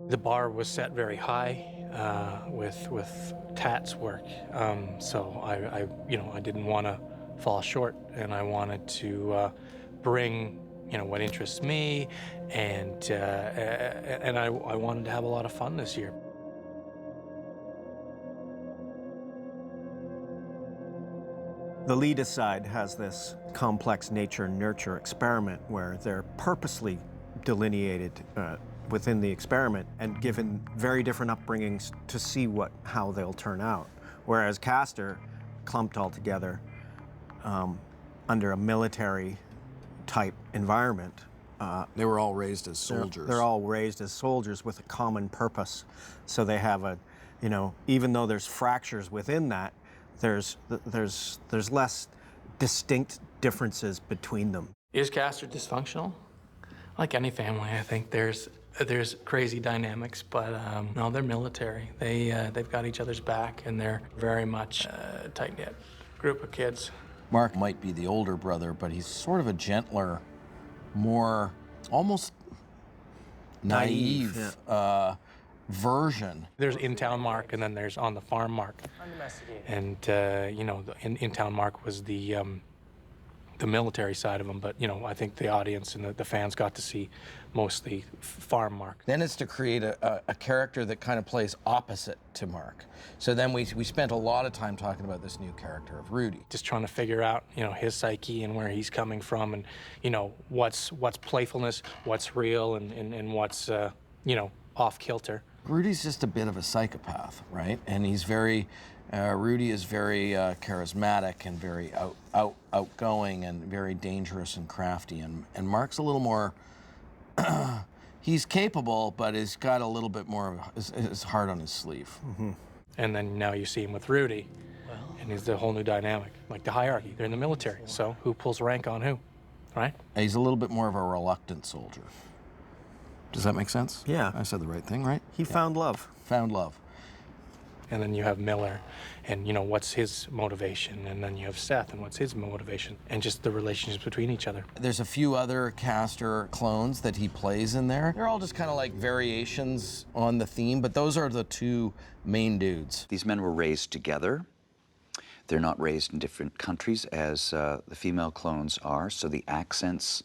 The bar was set very high with Tat's work, so I didn't want to fall short, and I wanted to bring what interests me, and I wanted to have a lot of fun this year. The lead aside has this complex nature-nurture experiment where they're purposely delineated within the experiment and given very different upbringings to see how they'll turn out. Whereas Castor, clumped all together under a military-type environment. They were all raised as soldiers. They're all raised as soldiers with a common purpose. So they have even though there's fractures within that, there's less distinct differences between them. Is Castor dysfunctional? Like any family, I think there's crazy dynamics, but no, they're military. They've got each other's back, and they're very much a tight-knit group of kids. Mark might be the older brother, but he's sort of a gentler, more almost naive version. There's in-town Mark, and then there's on-the-farm Mark. And in-town Mark was the military side of him, but I think the audience and the fans got to see mostly farm Mark. Then it's to create a character that kind of plays opposite to Mark. So then we spent a lot of time talking about this new character of Rudy. Just trying to figure out his psyche and where he's coming from, and what's playfulness, what's real, and what's off kilter. Rudy's just a bit of a psychopath, right? And he's Rudy is very charismatic and very outgoing and very dangerous and crafty. And Mark's a little more, he's capable, but he's got a little bit more of his heart on his sleeve. Mm-hmm. And then now you see him with Rudy, and it's a whole new dynamic, like the hierarchy. They're in the military, so who pulls rank on who, right? And he's a little bit more of a reluctant soldier. Does that make sense? Yeah. I said the right thing, right? He found love. Found love. And then you have Miller, and what's his motivation, and then you have Seth, and what's his motivation, and just the relationships between each other. There's a few other Castor clones that he plays in there. They're all just kind of like variations on the theme, but those are the two main dudes. These men were raised together. They're not raised in different countries as the female clones are, so the accents,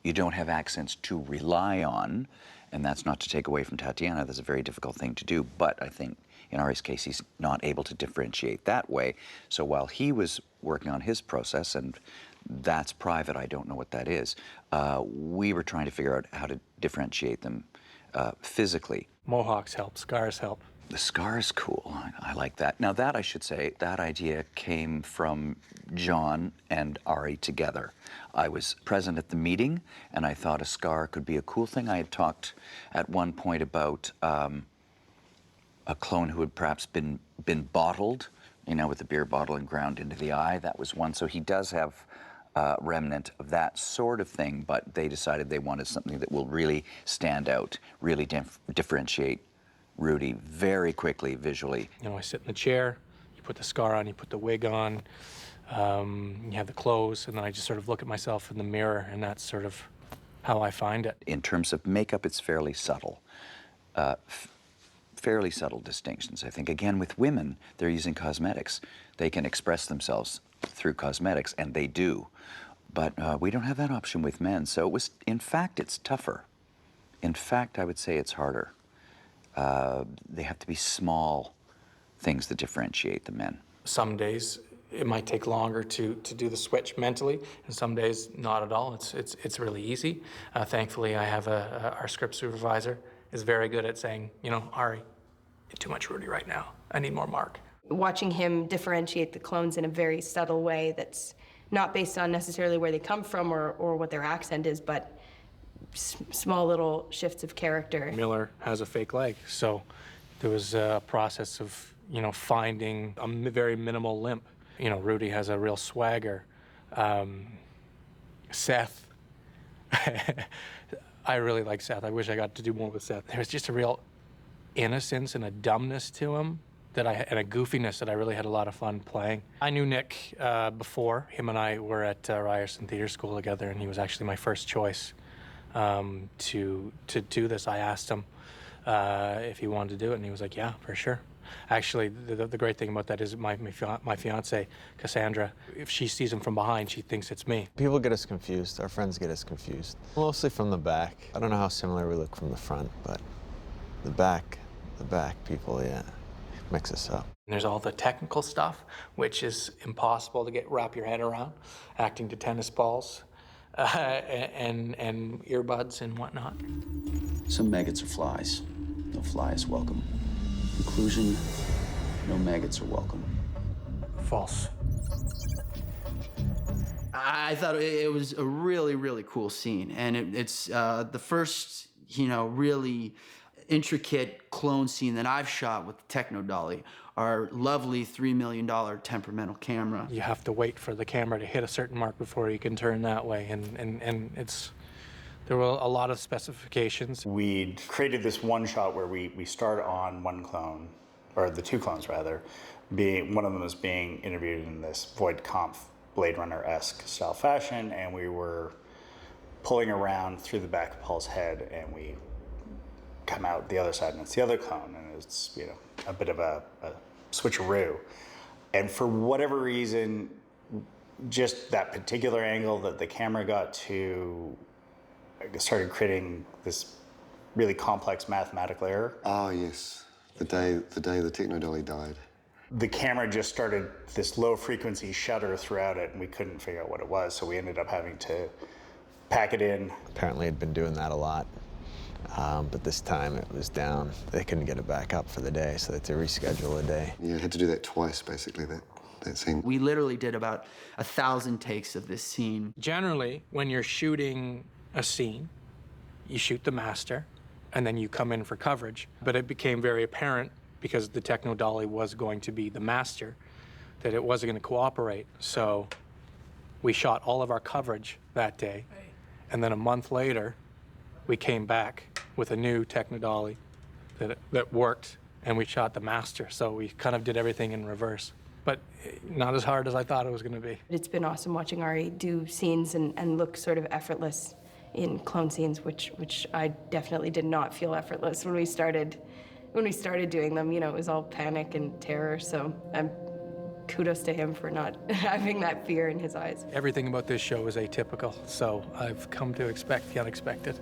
you don't have accents to rely on, and that's not to take away from Tatiana. That's a very difficult thing to do, but I think in Ari's case, he's not able to differentiate that way. So while he was working on his process, and that's private, I don't know what that is, we were trying to figure out how to differentiate them physically. Mohawks help, scars help. The scar is cool. I like that. Now that, I should say, that idea came from John and Ari together. I was present at the meeting, and I thought a scar could be a cool thing. I had talked at one point about a clone who had perhaps been bottled, with a beer bottle and ground into the eye. That was one. So he does have a remnant of that sort of thing, but they decided they wanted something that will really stand out, really differentiate Rudy very quickly visually. I sit in the chair, you put the scar on, you put the wig on, you have the clothes, and then I just sort of look at myself in the mirror, and that's sort of how I find it. In terms of makeup, it's fairly subtle. Fairly subtle distinctions. I think, again, with women, they're using cosmetics. They can express themselves through cosmetics, and they do. But we don't have that option with men, so in fact, it's tougher. In fact, I would say it's harder. They have to be small things that differentiate the men. Some days it might take longer to do the switch mentally, and some days not at all. It's really easy. Thankfully, I have our script supervisor is very good at saying, Ari, you're too much Rudy right now. I need more Mark. Watching him differentiate the clones in a very subtle way that's not based on necessarily where they come from or what their accent is, but small little shifts of character. Miller has a fake leg, so there was a process of, finding a very minimal limp. Rudy has a real swagger. Seth, I really like Seth. I wish I got to do more with Seth. There was just a real innocence and a dumbness to him and a goofiness that I really had a lot of fun playing. I knew Nick before. Him and I were at Ryerson Theatre School together, and he was actually my first choice to do this. I asked him if he wanted to do it, and he was like, yeah, for sure. Actually, the great thing about that is my fiance, Cassandra, if she sees him from behind, she thinks it's me. People get us confused. Our friends get us confused. Mostly from the back. I don't know how similar we look from the front, but the back people, yeah, mix us up. And there's all the technical stuff, which is impossible to wrap your head around, acting to tennis balls and earbuds and whatnot. Some maggots are flies. No fly is welcome. Conclusion, no maggots are welcome. False. I thought it was a really, really cool scene. And it's the first, really intricate clone scene that I've shot with the Techno Dolly, our lovely $3 million temperamental camera. You have to wait for the camera to hit a certain mark before you can turn that way. And there were a lot of specifications. We'd created this one shot where we start on one clone, or the two clones rather, one of them was being interviewed in this Void Conf Blade Runner-esque style fashion, and we were pulling around through the back of Paul's head, and we come out the other side, and it's the other clone, and it's a bit of a switcheroo. And for whatever reason, just that particular angle that the camera got to started creating this really complex mathematical error. Ah, yes. The day the Techno Dolly died. The camera just started this low frequency shudder throughout it, and we couldn't figure out what it was, so we ended up having to pack it in. Apparently I'd been doing that a lot, but this time it was down. They couldn't get it back up for the day, so they had to reschedule a day. Yeah, I had to do that twice, basically, that scene. We literally did about 1,000 takes of this scene. Generally, when you're shooting a scene, you shoot the master, and then you come in for coverage. But it became very apparent, because the Techno Dolly was going to be the master, that it wasn't going to cooperate. So we shot all of our coverage that day, and then a month later, we came back with a new Techno Dolly that worked, and we shot the master. So we kind of did everything in reverse, but not as hard as I thought it was going to be. It's been awesome watching Ari do scenes and look sort of effortless in clone scenes, which I definitely did not feel effortless when we started doing them. It was all panic and terror. So kudos to him for not having that fear in his eyes. Everything about this show is atypical, so I've come to expect the unexpected.